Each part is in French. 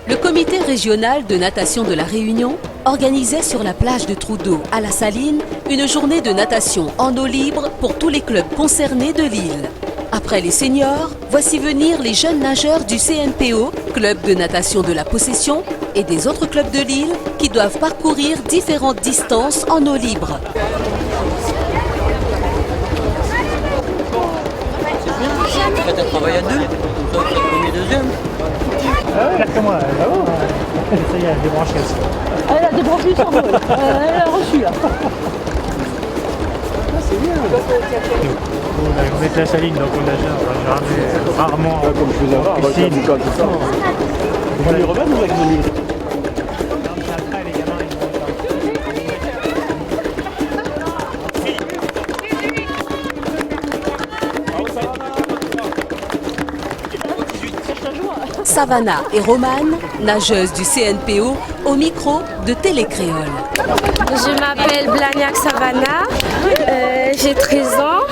Le comité régional de natation de la Réunion organisait sur la plage de Trou-d'Eau à La Saline une journée de natation en eau libre pour tous les clubs concernés de l'île. Après les seniors, voici venir les jeunes nageurs du CNPO, club de natation de la Possession, et des autres clubs de l'île qui doivent parcourir différentes distances en eau libre. Faites un travail à deux, vous faites le premier, deuxième. Ah ouais, regarde moi, là-haut, ça y est, elle a débranché aussi. Elle a débranché son vol, elle a reçu là. Ah, c'est bien. On était à Saline, donc on nage rarement comme je faisais avant, avec la boucane, tout ça. Vous allez remettre ou vous allez venir? Savannah et Romane, nageuses du CNPO, au micro de Télécréole. Je m'appelle Blagnac Savannah, j'ai 13 ans,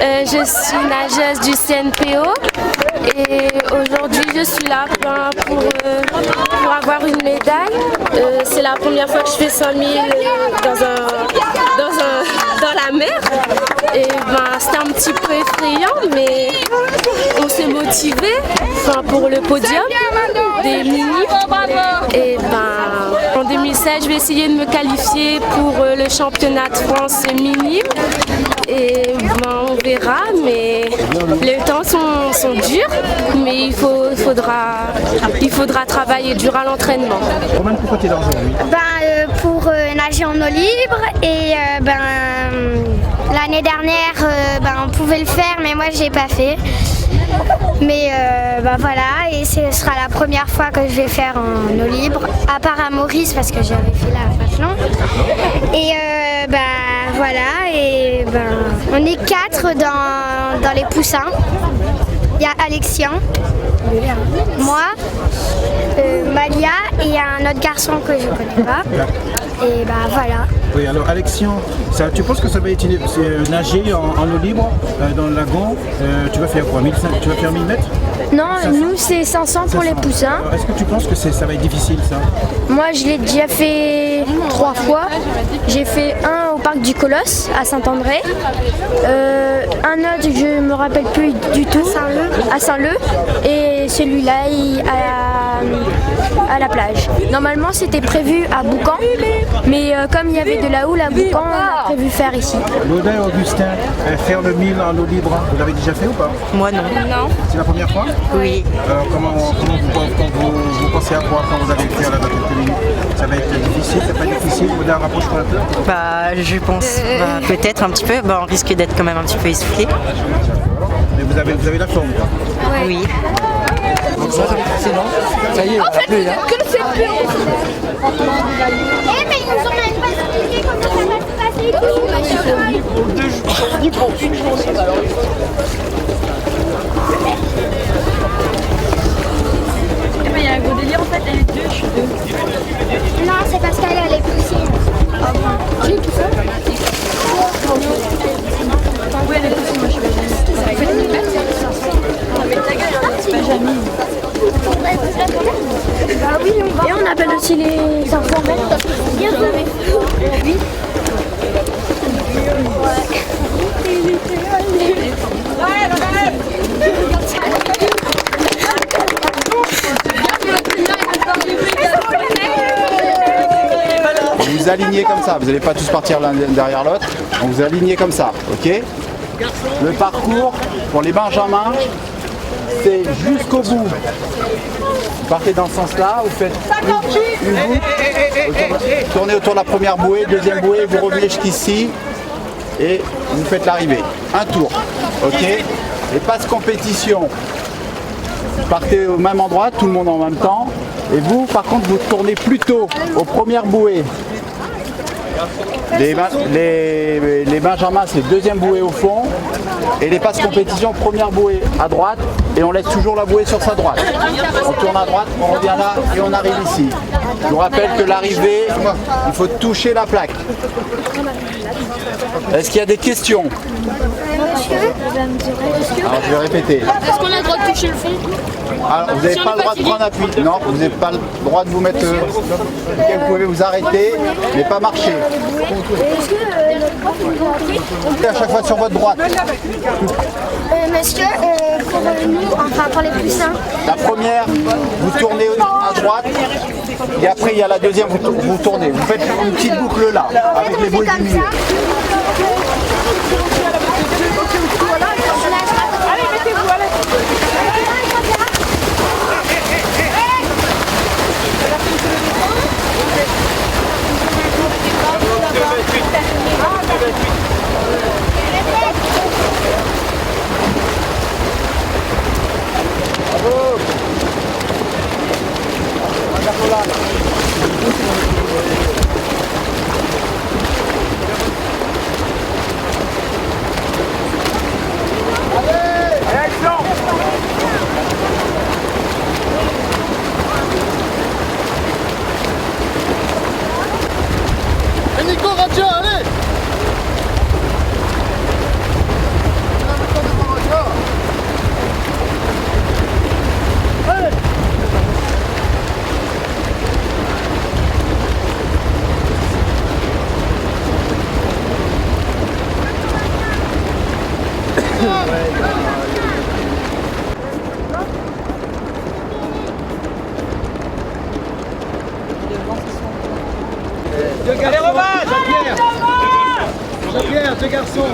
je suis nageuse du CNPO et aujourd'hui je suis là pour avoir une médaille. C'est la première fois que je fais 100 000 dans la mer. Et c'était un petit peu effrayant, mais on s'est motivé pour le podium des mini. Et en 2016, je vais essayer de me qualifier pour le championnat de France minime. Et on verra, mais les temps sont durs, mais il faudra travailler dur à l'entraînement. Romane, pourquoi tu es là aujourd'hui? Pour nager en eau libre et l'année dernière on pouvait le faire mais moi j'ai pas fait. Mais voilà, et ce sera la première fois que je vais faire en eau libre, à part à Maurice parce que j'avais fait la Fathlon. Et voilà, et on est 4 dans les poussins. Il y a Alexian, moi, Malia et un autre garçon que je connais pas. Et voilà. Oui, alors Alexian, tu penses que ça va être nager en eau libre dans le lagon? Tu vas faire quoi? 1500, tu vas faire 1000 mètres? Non, nous c'est 500 pour les poussins. Est-ce que tu penses que ça va être difficile ça? Moi je l'ai déjà fait 3 fois. J'ai fait un au parc du Colosse à Saint-André. Un autre je me rappelle plus du tout. À Saint-Leu. Et celui-là à la plage. Normalement c'était prévu à Boucan, mais comme il y avait de la houle à Boucan, on a prévu faire ici. Lauda et Augustin, faire le 1000 en eau libre, vous l'avez déjà fait ou pas? Moi non. Non. C'est la première fois? Oui. Comment vous pensez à quoi quand vous allez le faire là dans quelques minutes? Ça va être difficile, ça va être difficile? Lauda, rapproche-toi un peu. Je pense peut-être un petit peu. On risque d'être quand même un petit peu essoufflé. Mais vous avez la forme quoi? Oui. Donc ça, c'est bon. Ça y est, on a plus là. Que le CNPO. Mais ils nous ont même pas expliqué comment ça va se passer. Pour une journée, alors Il y a un gros délire en fait, elle est 2, je suis 2. Non, c'est parce qu'elle allait pousser. Ah bon? J'ai tout ça. Oui, elle est poussée, moi je suis pas Jamie. C'est pas Jamie. Oui, et on appelle aussi les informels. Oui. Vous alignez comme ça, vous n'allez pas tous partir l'un derrière l'autre, donc vous alignez comme ça, ok? Le parcours pour les benjamins, c'est jusqu'au bout. Vous partez dans ce sens-là, vous faites une boucle, tournez autour de la première bouée, deuxième bouée, vous revenez jusqu'ici et vous faites l'arrivée. Un tour, ok? Et passe compétition. Vous partez au même endroit, tout le monde en même temps. Et vous, par contre, vous tournez plutôt aux premières bouées. Les benjamins, c'est deuxième bouée au fond. Et les passes compétition, première bouée à droite. Et on laisse toujours la bouée sur sa droite. On tourne à droite, on revient là et on arrive ici. Je vous rappelle que l'arrivée, il faut toucher la plaque. Est-ce qu'il y a des questions? monsieur. Alors je vais répéter. Est-ce qu'on a le droit de toucher le fond? Alors vous n'avez pas le droit de prendre appui. Non, vous n'avez pas le droit de vous mettre. Vous pouvez vous arrêter, mais pas marcher. À chaque fois sur votre droite. Monsieur, pour nous, enfin pour les plus simples. La première, vous tournez à droite. Et après, il y a la deuxième, vous tournez. Vous faites une petite boucle là, avec les bouées du milieu. Allez, mettez-vous, allez. Nico, Radia, allez! Allez, Romain, Jean-Pierre! Jean-Pierre, deux garçons!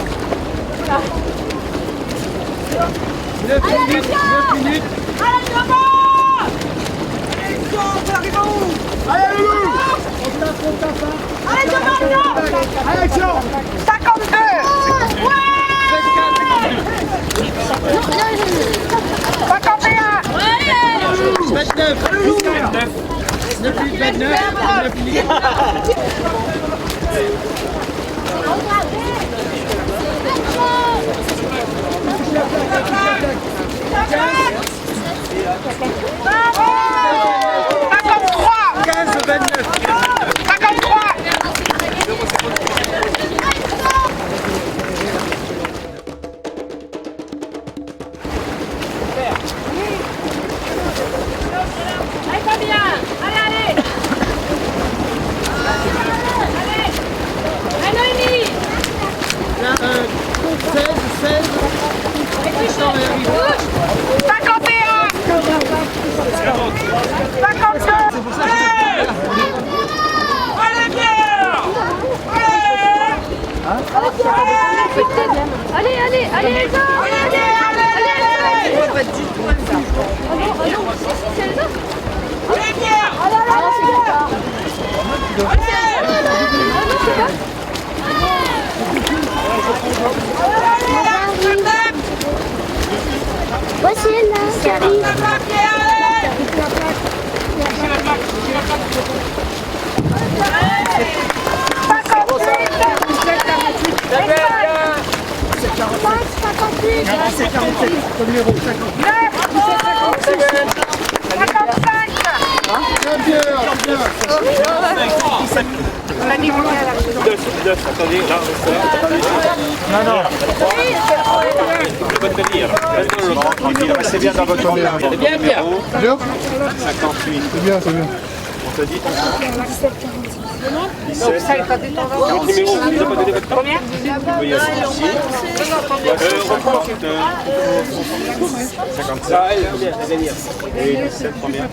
9 minutes, 9 minutes! Allez, Thomas! Allez, Loulou! On tape, hein! Allez, Thomas, Allez, action! 52! Ouais! 51! 29! 9 minutes 29! 9 minutes! Allez, Fabien! Allez, allez! Allez! Allez, Noémie! 16, 16! 51! 52! Allez, Pierre! Allez, allez, allez, Elsa! Allez, allez! Allez, Pierre! Voici là, qui arrive. C'est 47, comme numéro 50. 55! Bien, Attendez, là, Non, non. votre tenir. Tranquille, restez bien dans votre numéro. C'est bien, Pierre. 58. C'est bien, c'est bien. On te dit 17. Votre numéro, vous n'avez pas donné votre temps? Oui, ici. Reprends ensuite. 55. Et 17 première.